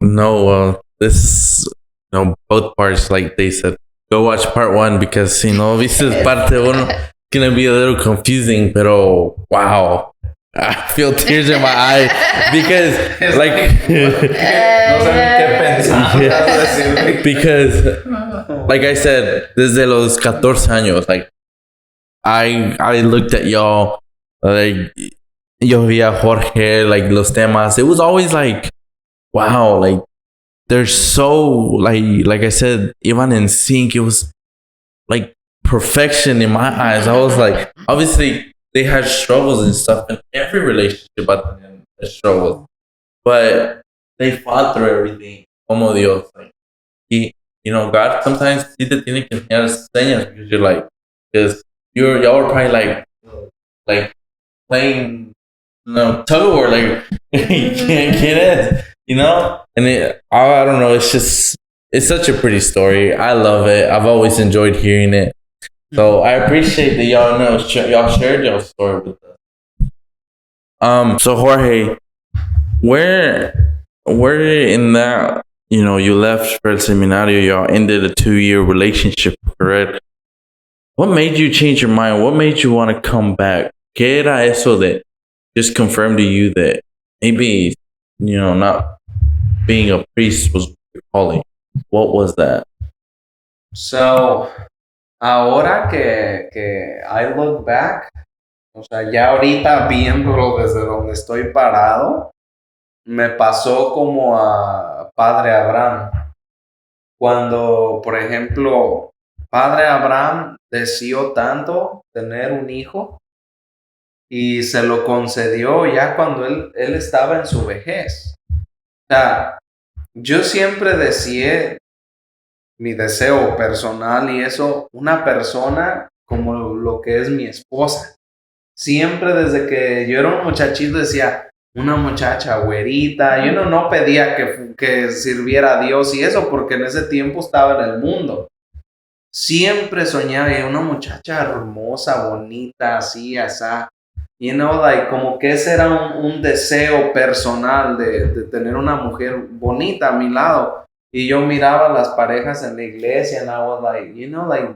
No, this, both parts, like they said, go watch part 1 because, viste parte 1, gonna be a little confusing, pero wow. I feel tears in my eyes because, like, because, like I said, desde los 14 años, like, I looked at y'all, like, yo vi a Jorge, like, los temas. It was always like, wow, like, they're so, like I said, even in sync. It was like perfection in my eyes. I was like, obviously, they had struggles and stuff in every relationship at the end, struggles. But they fought through everything. Como Dios. Like, God sometimes sí te tiene que enseñar señas because you're like, because y'all were probably like playing, tug of war, like, ¿quién es? And I don't know, it's such a pretty story. I love it. I've always enjoyed hearing it. So I appreciate that y'all shared your story with us. So Jorge, where in that, you left for El Seminario, y'all ended a 2-year relationship, correct? What made you change your mind? What made you want to come back? ¿Qué era eso that just confirmed to you that maybe, not being a priest was your calling? What was that? So, ahora que I look back, o sea, ya ahorita viéndolo desde donde estoy parado, me pasó como a Padre Abraham. Cuando, por ejemplo, Padre Abraham deseó tanto tener un hijo y se lo concedió ya cuando él estaba en su vejez. O sea, yo siempre deseé, mi deseo personal y eso, una persona como lo que es mi esposa. Siempre desde que yo era un muchachito decía, una muchacha güerita. Yo no pedía que sirviera a Dios y eso, porque en ese tiempo estaba en el mundo. Siempre soñaba una muchacha hermosa, bonita, así, asá. You know, like, como que ese era un deseo personal de tener una mujer bonita a mi lado. Y yo miraba las parejas en la iglesia and I was like, you know, like,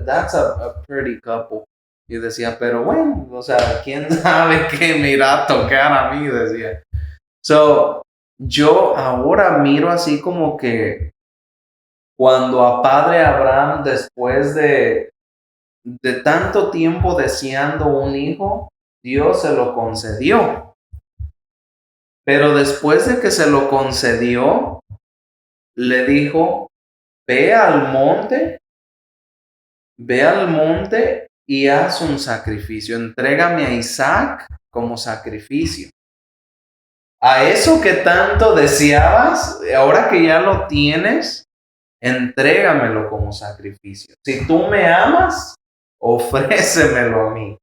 that's a pretty couple. Y decía, pero bueno, o sea, ¿quién sabe qué me irá a tocar a mí? Decía. So, yo ahora miro así como que cuando a Padre Abraham, después de tanto tiempo deseando un hijo, Dios se lo concedió. Pero después de que se lo concedió, le dijo, ve al monte y haz un sacrificio. Entrégame a Isaac como sacrificio. A eso que tanto deseabas, ahora que ya lo tienes, entrégamelo como sacrificio. Si tú me amas, ofrécemelo a mí.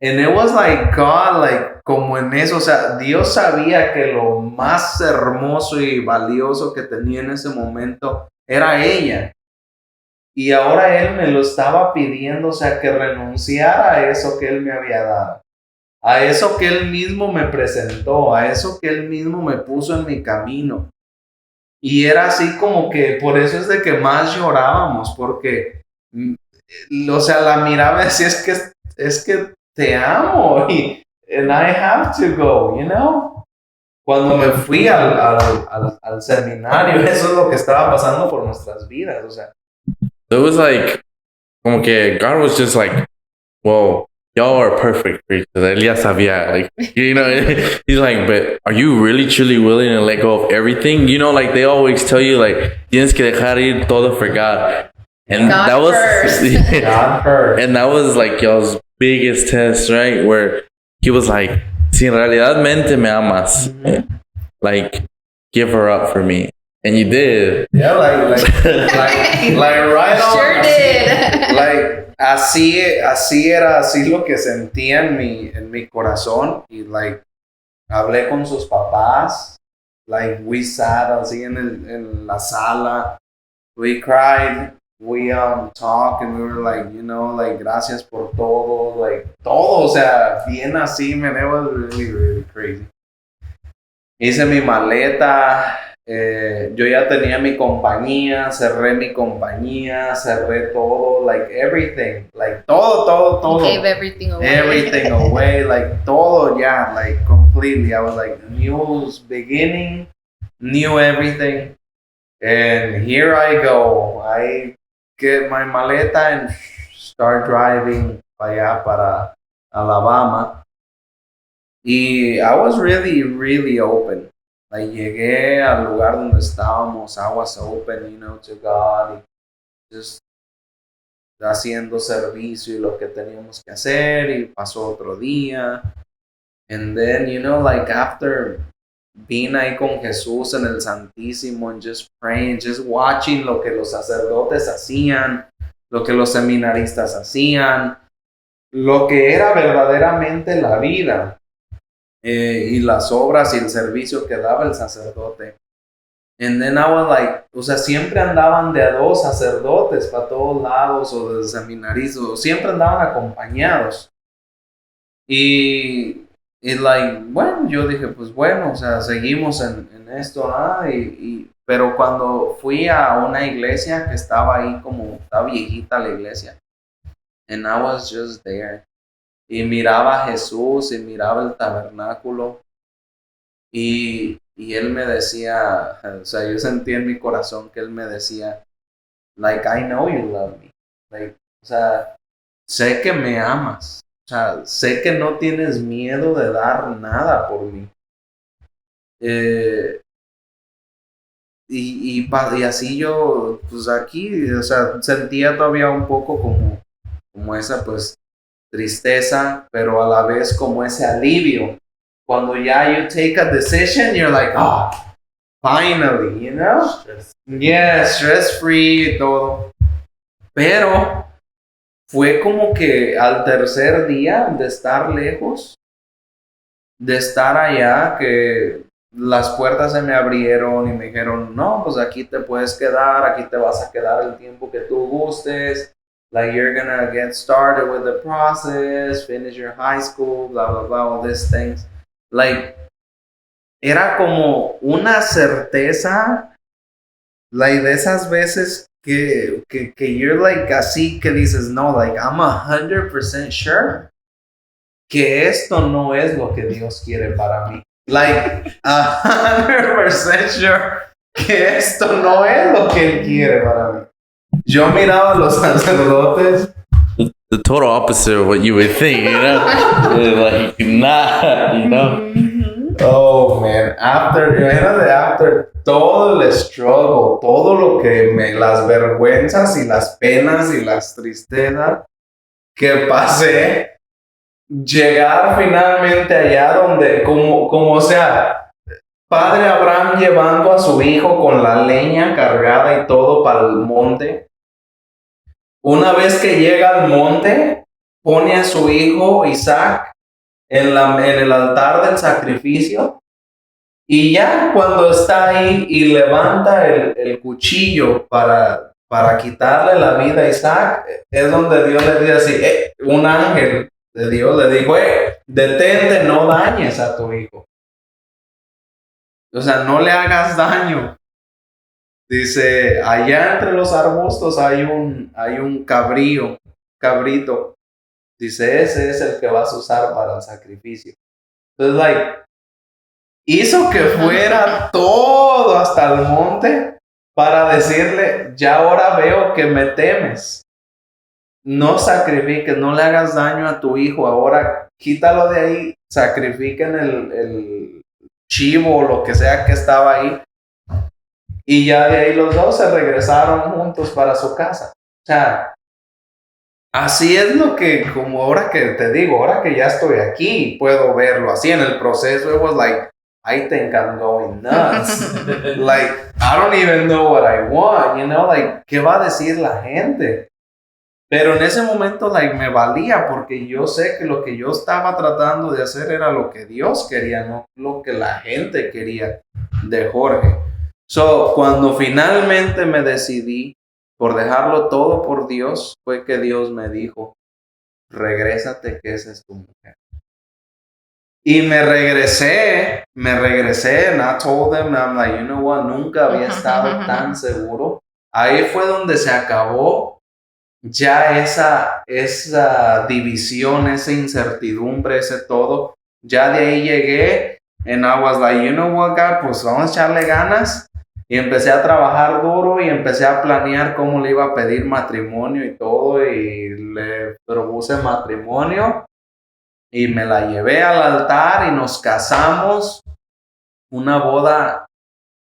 And it was like God, like, como en eso, o sea, Dios sabía que lo más hermoso y valioso que tenía en ese momento era ella. Y ahora Él me lo estaba pidiendo, o sea, que renunciara a eso que Él me había dado. A eso que Él mismo me presentó, a eso que Él mismo me puso en mi camino. Y era así como que, por eso es de que más llorábamos, porque, o sea, la miraba y decía, es que te amo, and I have to go, you know. Cuando me fui al seminario, eso es lo que estaba pasando por nuestras vidas, o sea. It was like, como que God was just like, whoa, y'all are perfect for each other. Él ya sabía, like, you know, he's like, but are you really truly willing to let go of everything? You know, like they always tell you, like, tienes que dejar ir todo for God. And God that was, first. God first. And that was like y'all's biggest test, right? Where he was like, si en realidadmente me amas, like, give her up for me. And you did. Yeah, like right on. Sure did. Like, así era, así lo que sentía en mi corazón. Y, like, hablé con sus papás. Like, we sat así en la sala. We cried. We talked and we were like, you know, like, gracias por todo. Like, todo, o sea, bien así, man. It was really, really crazy. Hice mi maleta. Yo ya tenía mi compañía, cerré todo, like everything, like todo. You gave everything away. Everything away, like todo, yeah, like completely. I was like, new beginning, new everything. And here I go. I get my maleta and start driving para Alabama. Y I was really, really open. Like, llegué al lugar donde estábamos, I was open, you know, to God, y just haciendo servicio y lo que teníamos que hacer, y pasó otro día. And then, you know, like, after being ahí con Jesús en el Santísimo, and just praying, just watching lo que los sacerdotes hacían, lo que los seminaristas hacían, lo que era verdaderamente la vida. Y las obras y el servicio que daba el sacerdote. And then I was like, o sea, siempre andaban de a dos sacerdotes para todos lados, o de seminaristas, o siempre andaban acompañados. Y like, bueno, yo dije, pues bueno, o sea, seguimos en esto, pero cuando fui a una iglesia que estaba ahí, como está viejita la iglesia, and I was just there. Y miraba a Jesús y miraba el tabernáculo. Y él me decía, o sea, yo sentí en mi corazón que él me decía, like, I know you love me. Like, o sea, sé que me amas. O sea, sé que no tienes miedo de dar nada por mí. Y así yo, pues aquí, o sea, sentía todavía un poco como esa, pues, tristeza, pero a la vez como ese alivio. Cuando ya you take a decision, you're like, oh, finally, you know? Yeah, stress free y todo. Pero fue como que al tercer día de estar lejos, de estar allá, que las puertas se me abrieron y me dijeron, no, pues aquí te puedes quedar, aquí te vas a quedar el tiempo que tú gustes. Like, you're gonna get started with the process, finish your high school, blah, blah, blah, all these things. Like, era como una certeza, like, de esas veces que you're like así que dices, no, like, I'm 100% sure que esto no es lo que Dios quiere para mí. Like, 100% sure que esto no es lo que Él quiere para mí. Yo miraba a los sacerdotes. The total opposite of what you would think, you know? Like, nah, you know? Oh, man. After todo el struggle, todo lo que las vergüenzas y las penas y las tristezas que pasé, llegar finalmente allá donde, como o sea, Padre Abraham llevando a su hijo con la leña cargada y todo para el monte. Una vez que llega al monte, pone a su hijo Isaac en el altar del sacrificio. Y ya cuando está ahí y levanta el cuchillo para quitarle la vida a Isaac, es donde Dios le dice así, un ángel de Dios le dijo, detente, no dañes a tu hijo. O sea, no le hagas daño. Dice, allá entre los arbustos hay un cabrito. Dice, ese es el que vas a usar para el sacrificio. Entonces, like, hizo que fuera todo hasta el monte para decirle, ya ahora veo que me temes. No sacrifiques, no le hagas daño a tu hijo. Ahora quítalo de ahí, sacrifiquen el chivo o lo que sea que estaba ahí. Y ya de ahí los dos se regresaron juntos para su casa. O sea, así es lo que, como ahora que te digo, ahora que ya estoy aquí, puedo verlo así en el proceso. It was like, I think I'm going nuts. Like, I don't even know what I want, you know, like, ¿qué va a decir la gente? Pero en ese momento, like, me valía porque yo sé que lo que yo estaba tratando de hacer era lo que Dios quería, no lo que la gente quería de Jorge. So, cuando finalmente me decidí por dejarlo todo por Dios, fue que Dios me dijo, regrésate que esa es tu mujer. Y me regresé, and I told them, I'm like, you know what, nunca había estado tan seguro. Ahí fue donde se acabó ya esa división, esa incertidumbre, ese todo. Ya de ahí llegué, and I was like, you know what, God, pues vamos a echarle ganas. Y empecé a trabajar duro y empecé a planear cómo le iba a pedir matrimonio y todo. Y le propuse matrimonio y me la llevé al altar y nos casamos. Una boda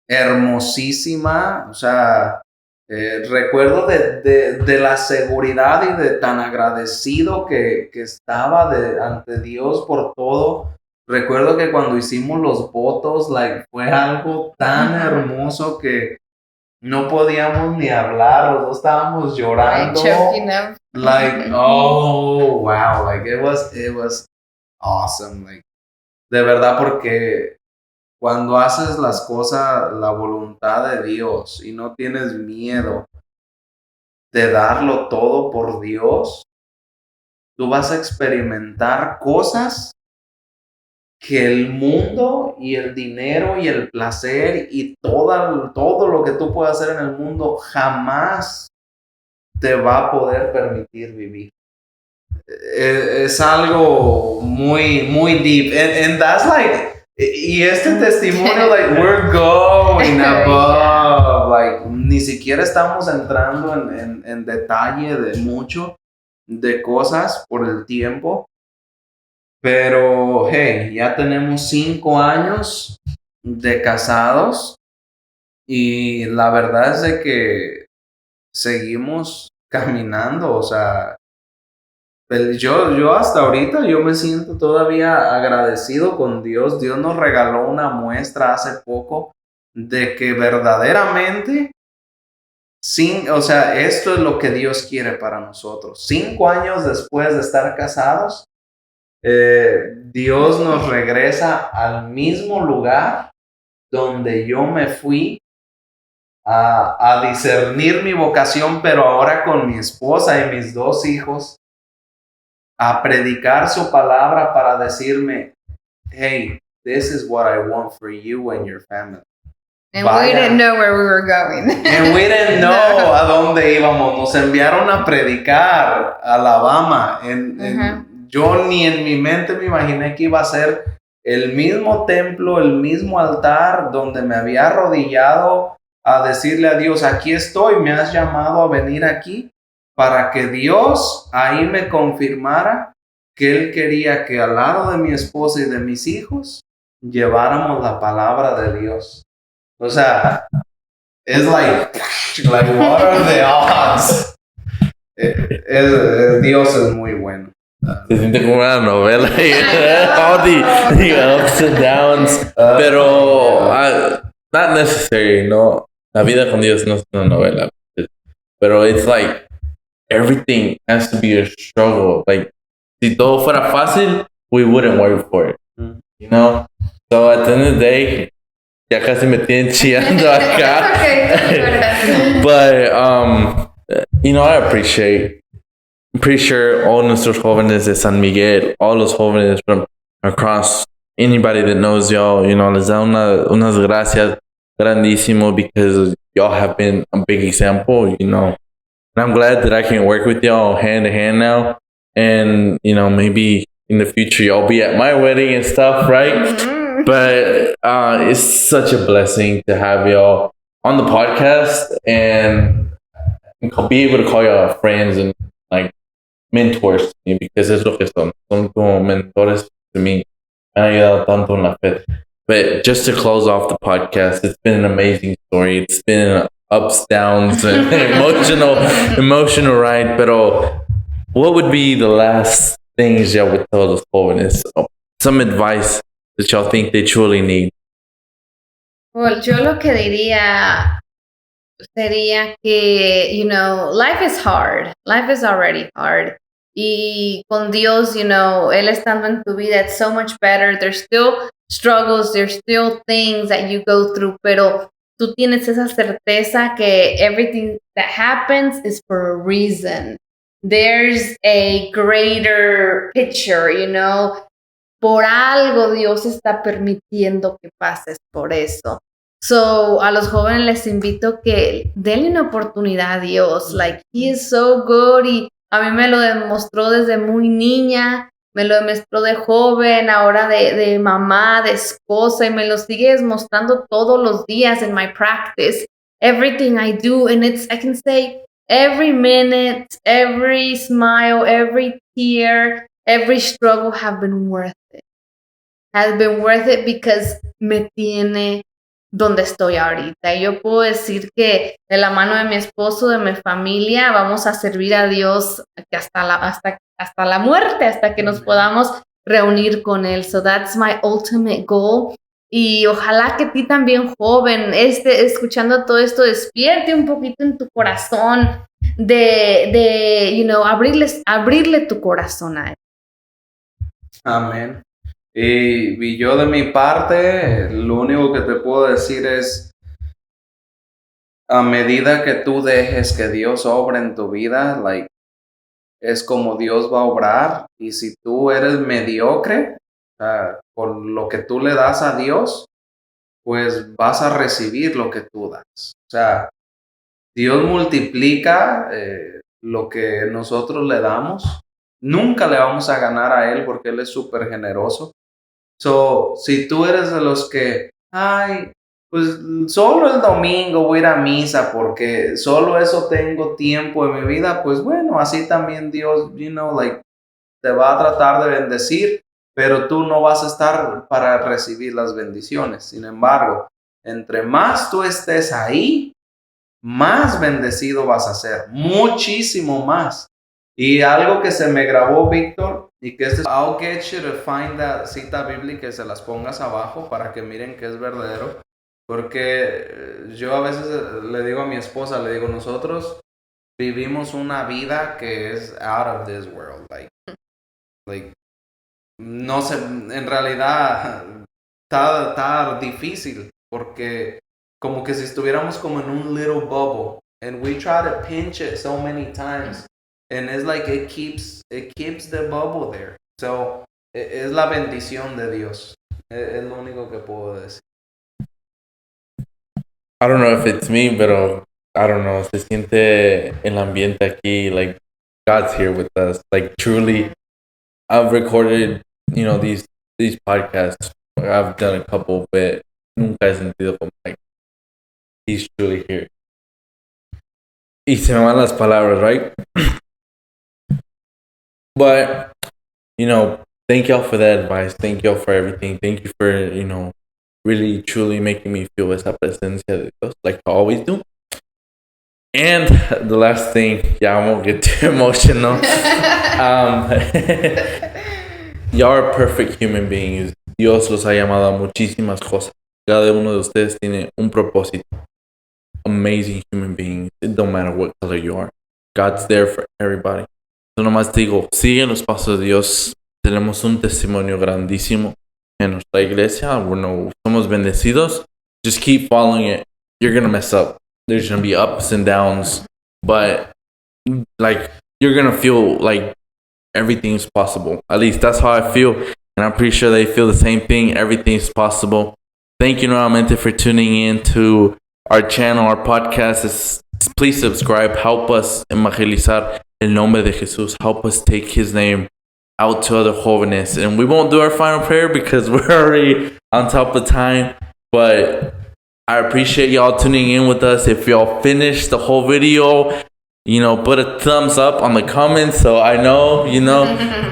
hermosísima. O sea, recuerdo de la seguridad y de tan agradecido que estaba ante Dios por todo. Recuerdo que cuando hicimos los votos, like, fue algo tan hermoso que no podíamos ni hablar, los dos estábamos llorando. Like, oh, wow, like, it was awesome, like, de verdad, porque cuando haces las cosas, la voluntad de Dios y no tienes miedo de darlo todo por Dios, tú vas a experimentar cosas que el mundo y el dinero y el placer y todo lo que tú puedas hacer en el mundo jamás te va a poder permitir vivir. Es algo muy, muy deep. And that's like, y este testimonio, like, we're going above. Like, ni siquiera estamos entrando en detalle de mucho, de cosas por el tiempo. Pero, hey, ya tenemos 5 años de casados y la verdad es de que seguimos caminando, o sea, yo hasta ahorita yo me siento todavía agradecido con Dios. Dios nos regaló una muestra hace poco de que verdaderamente O sea, esto es lo que Dios quiere para nosotros. 5 años después de estar casados, Dios nos regresa al mismo lugar donde yo me fui a discernir mi vocación, pero ahora con mi esposa y mis 2 hijos, a predicar su palabra para decirme, hey, this is what I want for you and your family. And we didn't know where we were going. And we didn't know a dónde íbamos. Nos enviaron a predicar a Alabama. Yo ni en mi mente me imaginé que iba a ser el mismo templo, el mismo altar donde me había arrodillado a decirle a Dios, aquí estoy, me has llamado a venir aquí para que Dios ahí me confirmara que Él quería que al lado de mi esposa y de mis hijos lleváramos la palabra de Dios. O sea, it's like what are the odds? Dios es muy bueno. Se siente como una novela. All the ups and downs. Pero not necessary, no. La vida con Dios no es una novela. Pero it's like everything has to be a struggle. Like, si todo fuera fácil, we wouldn't work for it. You know? So at the end of the day, ya casi me tienen chillando acá. But, you know, I appreciate. I'm pretty sure all nuestros jóvenes de San Miguel, all los jóvenes from across, anybody that knows y'all, you know, les da unas gracias grandísimo because y'all have been a big example, you know. And I'm glad that I can work with y'all hand to hand now. And, you know, maybe in the future y'all be at my wedding and stuff, right? Mm-hmm. But it's such a blessing to have y'all on the podcast and be able to call y'all friends and like mentors to me, because es lo que son como mentores to me. Me han ayudado tanto en la fe. But just to close off the podcast, it's been an amazing story. It's been ups, downs, and emotional ride. Pero what would be the last things y'all would tell los jóvenes? Some advice that y'all think they truly need. Well, yo lo que diría sería que, you know, life is hard. Life is already hard. Y con Dios, you know, Él estando en tu vida, it's so much better. There's still struggles, there's still things that you go through, pero tú tienes esa certeza que everything that happens is for a reason. There's a greater picture, you know. Por algo Dios está permitiendo que pases por eso. So, a los jóvenes les invito que denle una oportunidad a Dios. Like, He is so good. Y a mí me lo demostró desde muy niña, me lo demostró de joven, ahora de mamá, de esposa, y me lo sigue demostrando todos los días in my practice. Everything I do, and I can say, every minute, every smile, every tear, every struggle have been worth it. Has been worth it because me tiene donde estoy ahorita. Yo puedo decir que de la mano de mi esposo, de mi familia, vamos a servir a Dios hasta la muerte, hasta que nos podamos reunir con Él. So that's my ultimate goal. Y ojalá que ti también, joven, escuchando todo esto, despierte un poquito en tu corazón de you know, abrirle tu corazón a Él. Amén. Y yo de mi parte, lo único que te puedo decir es, a medida que tú dejes que Dios obre en tu vida, like, es como Dios va a obrar. Y si tú eres mediocre, con lo que tú le das a Dios, pues vas a recibir lo que tú das. O sea, Dios multiplica lo que nosotros le damos. Nunca le vamos a ganar a Él porque Él es súper generoso. So, si tú eres de los que, pues solo el domingo voy a ir a misa porque solo eso tengo tiempo en mi vida, pues bueno, así también Dios, you know, like, te va a tratar de bendecir, pero tú no vas a estar para recibir las bendiciones. Sin embargo, entre más tú estés ahí, más bendecido vas a ser, muchísimo más. Y algo que se me grabó, Víctor, y que I'll get you to find that cita bíblica, que se las pongas abajo para que miren que es verdadero. Porque yo a veces le digo a mi esposa, le digo, nosotros vivimos una vida que es out of this world. Like, no sé, en realidad está difícil porque como que si estuviéramos como en un little bubble and we try to pinch it so many times and it's like it keeps the bubble there. So, es la bendición de Dios. Es lo único que puedo decir. I don't know if it's me, pero I don't know. Se siente el ambiente aquí, like God's here with us. Like truly, I've recorded, these podcasts. I've done a couple, but nunca he sentido como like He's truly here. Y se me van las palabras, right? But thank y'all for that advice. Thank y'all for everything. Thank you for really truly making me feel esa presencia de Dios, like I always do. And the last thing, I won't get too emotional. Y'all are perfect human beings. Dios los ha llamado a muchísimas cosas. Cada uno de ustedes tiene un propósito. Amazing human beings. It don't matter what color you are. God's there for everybody. So nomás digo, sigue los pasos de Dios. Tenemos un testimonio grandísimo en nuestra iglesia. Bueno, somos bendecidos. Just keep following it. You're gonna mess up. There's gonna be ups and downs, but like you're gonna feel like everything's possible. At least that's how I feel, and I'm pretty sure they feel the same thing. Everything's possible. Thank you nuevamente for tuning in to our channel, our podcast. Please subscribe. Help us evangelizar el nombre de Jesús. Help us take His name out to other jóvenes. And we won't do our final prayer because we're already on top of time, but I appreciate y'all tuning in with us. If y'all finished the whole video, put a thumbs up on the comments so I know,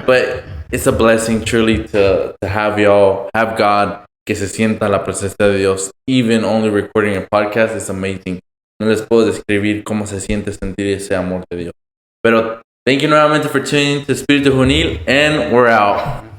but it's a blessing truly to have y'all, have God, que se sienta la presencia de Dios. Even only recording a podcast is amazing. No les puedo describir cómo se siente sentir ese amor de Dios. Pero thank you nuevamente for tuning in to Espíritu Juvenil, and we're out.